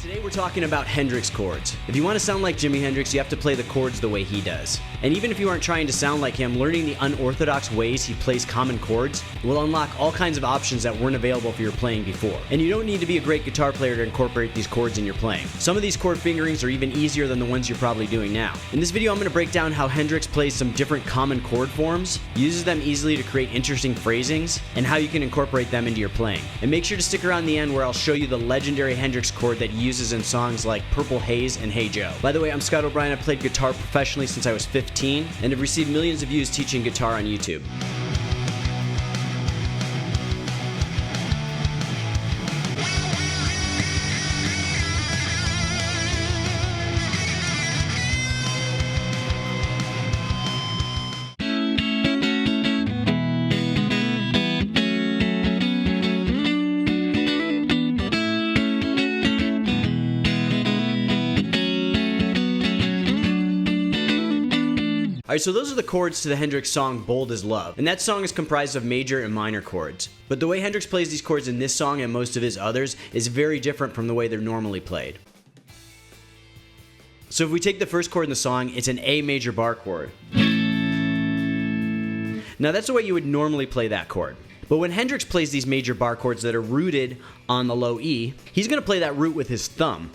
Today we're talking about Hendrix chords. If you want to sound like Jimi Hendrix, you have to play the chords the way he does. And even if you aren't trying to sound like him, learning the unorthodox ways he plays common chords will unlock all kinds of options that weren't available for your playing before. And you don't need to be a great guitar player to incorporate these chords in your playing. Some of these chord fingerings are even easier than the ones you're probably doing now. In this video, I'm going to break down how Hendrix plays some different common chord forms, uses them easily to create interesting phrasings, and how you can incorporate them into your playing. And make sure to stick around the end where I'll show you the legendary Hendrix chord that he uses in songs like Purple Haze and Hey Joe. By the way, I'm Scott O'Brien. I've played guitar professionally since I was 15 and have received millions of views teaching guitar on YouTube. Alright, so those are the chords to the Hendrix song Bold as Love, and that song is comprised of major and minor chords. But the way Hendrix plays these chords in this song and most of his others is very different from the way they're normally played. So if we take the first chord in the song, it's an A major bar chord. Now that's the way you would normally play that chord. But when Hendrix plays these major bar chords that are rooted on the low E, he's going to play that root with his thumb.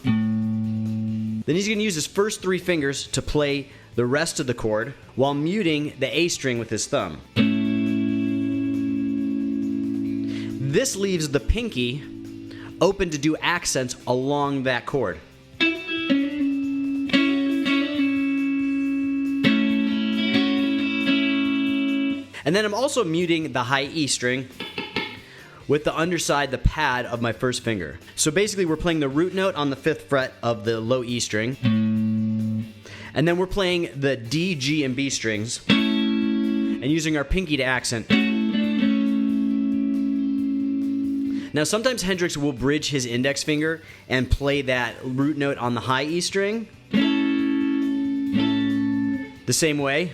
Then he's going to use his first three fingers to play the rest of the chord while muting the A string with his thumb. This leaves the pinky open to do accents along that chord. And then I'm also muting the high E string with the underside, the pad of my first finger. So basically we're playing the root note on the 5th fret of the low E string. And then we're playing the D, G, and B strings and using our pinky to accent. Now sometimes Hendrix will bridge his index finger and play that root note on the high E string the same way.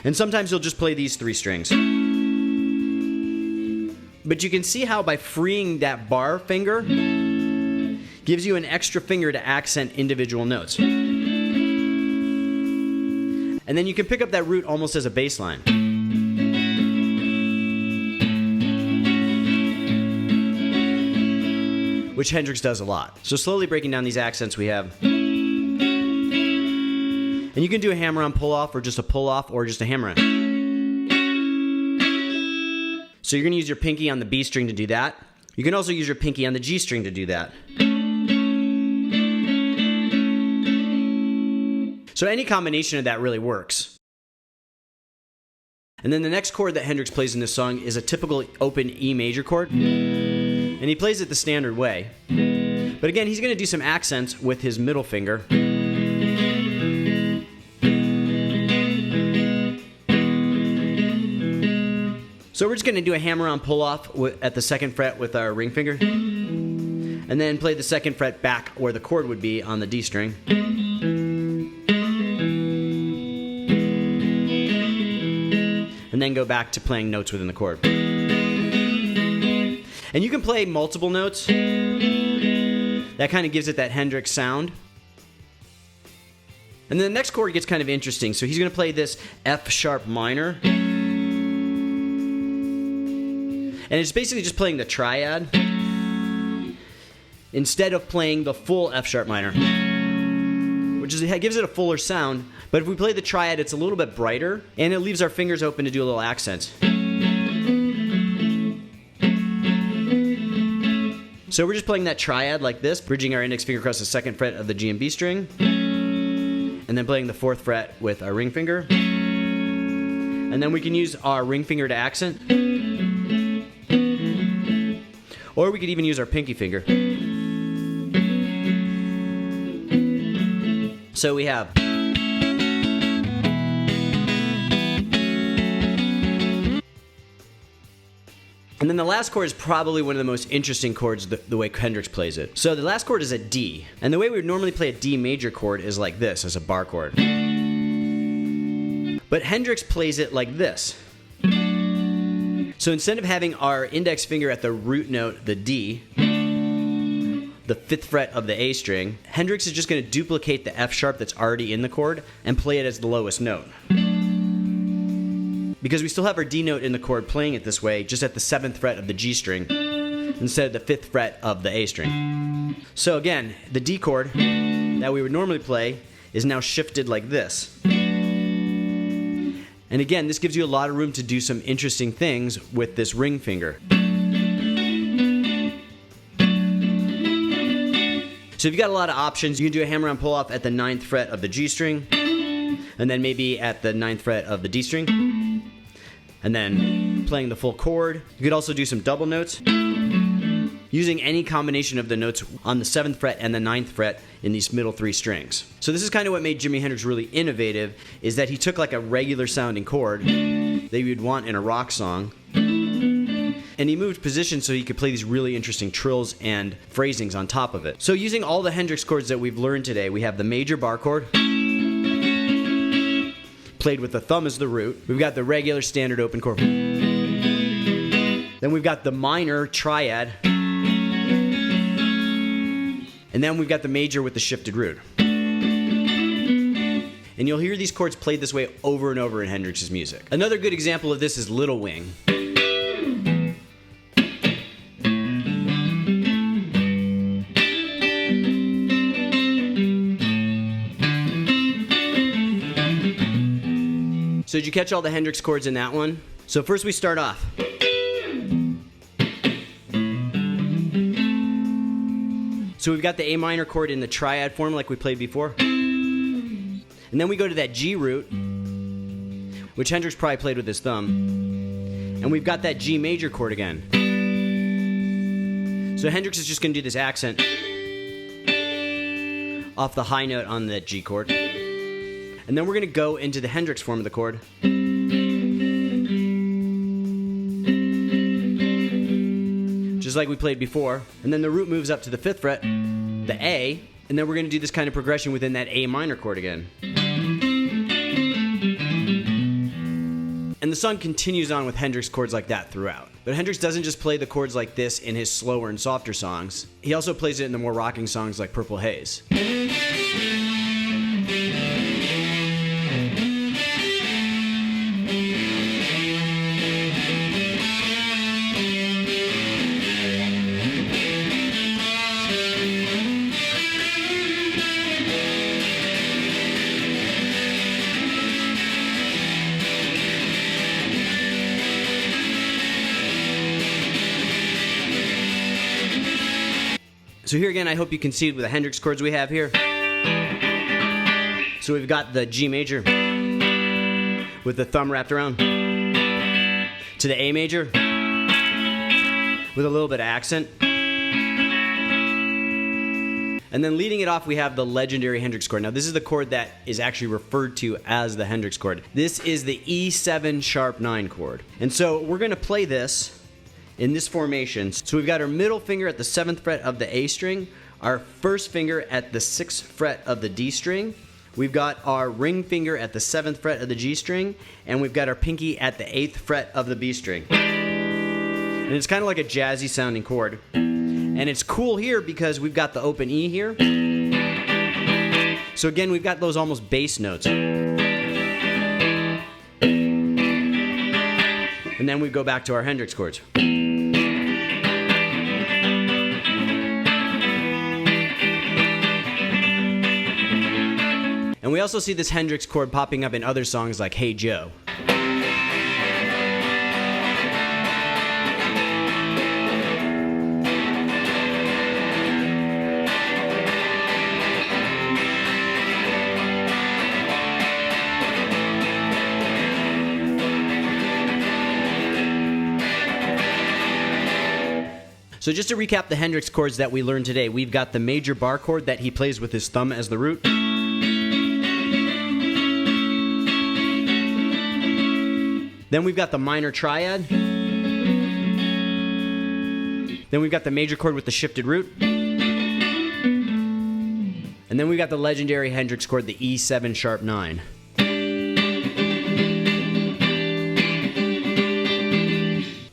And sometimes he'll just play these three strings. But you can see how by freeing that bar finger gives you an extra finger to accent individual notes. And then you can pick up that root almost as a bass line. Which Hendrix does a lot. So slowly breaking down these accents we have. And you can do a hammer-on pull-off or just a pull-off or just a hammer-on. So you're going to use your pinky on the B string to do that. You can also use your pinky on the G string to do that. So any combination of that really works. And then the next chord that Hendrix plays in this song is a typical open E major chord. And he plays it the standard way. But again, he's going to do some accents with his middle finger. So we're just going to do a hammer-on pull-off at the 2nd fret with our ring finger. And then play the 2nd fret back where the chord would be on the D string. And then go back to playing notes within the chord. And you can play multiple notes. That kind of gives it that Hendrix sound. And then the next chord gets kind of interesting. So he's going to play this F sharp minor. And it's basically just playing the triad instead of playing the full F sharp minor, which gives it a fuller sound. But if we play the triad, it's a little bit brighter, and it leaves our fingers open to do a little accents. So we're just playing that triad like this, bridging our index finger across the 2nd fret of the G and B string, and then playing the 4th fret with our ring finger. And then we can use our ring finger to accent, or we could even use our pinky finger. So we have. And then the last chord is probably one of the most interesting chords the way Hendrix plays it. So the last chord is a D. And the way we would normally play a D major chord is like this, as a bar chord. But Hendrix plays it like this. So instead of having our index finger at the root note, the D, the 5th fret of the A string, Hendrix is just going to duplicate the F sharp that's already in the chord and play it as the lowest note. Because we still have our D note in the chord playing it this way, just at the 7th fret of the G string, instead of the 5th fret of the A string. So again, the D chord that we would normally play is now shifted like this. And again, this gives you a lot of room to do some interesting things with this ring finger. So if you've got a lot of options, you can do a hammer-on pull-off at the 9th fret of the G string, and then maybe at the 9th fret of the D string, and then playing the full chord. You could also do some double notes, using any combination of the notes on the 7th fret and the 9th fret in these middle 3 strings. So this is kind of what made Jimi Hendrix really innovative, is that he took like a regular sounding chord that you'd want in a rock song, and he moved position so he could play these really interesting trills and phrasings on top of it. So using all the Hendrix chords that we've learned today, we have the major bar chord, played with the thumb as the root. We've got the regular standard open chord. Then we've got the minor triad. And then we've got the major with the shifted root. And you'll hear these chords played this way over and over in Hendrix's music. Another good example of this is Little Wing. So did you catch all the Hendrix chords in that one? So first we start off. So we've got the A minor chord in the triad form like we played before. And then we go to that G root, which Hendrix probably played with his thumb. And we've got that G major chord again. So Hendrix is just going to do this accent off the high note on the G chord. And then we're going to go into the Hendrix form of the chord. Just like we played before. And then the root moves up to the 5th fret, the A, and then we're going to do this kind of progression within that A minor chord again. And the song continues on with Hendrix chords like that throughout. But Hendrix doesn't just play the chords like this in his slower and softer songs. He also plays it in the more rocking songs like Purple Haze. So here again, I hope you can see with the Hendrix chords we have here. So we've got the G major with the thumb wrapped around to the A major with a little bit of accent. And then leading it off, we have the legendary Hendrix chord. Now this is the chord that is actually referred to as the Hendrix chord. This is the E7 sharp 9 chord. And so we're going to play this in this formation. So we've got our middle finger at the 7th fret of the A string, our first finger at the 6th fret of the D string, we've got our ring finger at the 7th fret of the G string, and we've got our pinky at the 8th fret of the B string. And it's kind of like a jazzy sounding chord. And it's cool here because we've got the open E here. So again, we've got those almost bass notes. And then we go back to our Hendrix chords. And we also see this Hendrix chord popping up in other songs like Hey Joe. So just to recap the Hendrix chords that we learned today, we've got the major bar chord that he plays with his thumb as the root. Then we've got the minor triad. Then we've got the major chord with the shifted root. And then we've got the legendary Hendrix chord, the E7 sharp 9.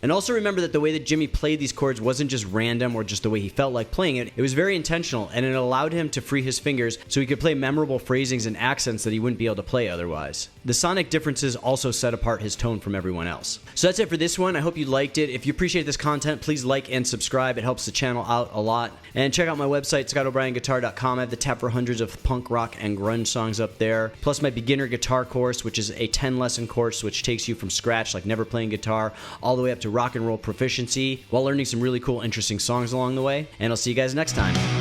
And also remember that the way that Jimi played these chords wasn't just random or just the way he felt like playing it. It was very intentional, and it allowed him to free his fingers so he could play memorable phrasings and accents that he wouldn't be able to play otherwise. The sonic differences also set apart his tone from everyone else. So that's it for this one. I hope you liked it. If you appreciate this content, please like and subscribe. It helps the channel out a lot. And check out my website, scottobryanguitar.com. I have the tab for hundreds of punk, rock, and grunge songs up there. Plus my beginner guitar course, which is a 10-lesson course which takes you from scratch, like never playing guitar, all the way up to rock and roll proficiency while learning some really cool, interesting songs along the way. And I'll see you guys next time.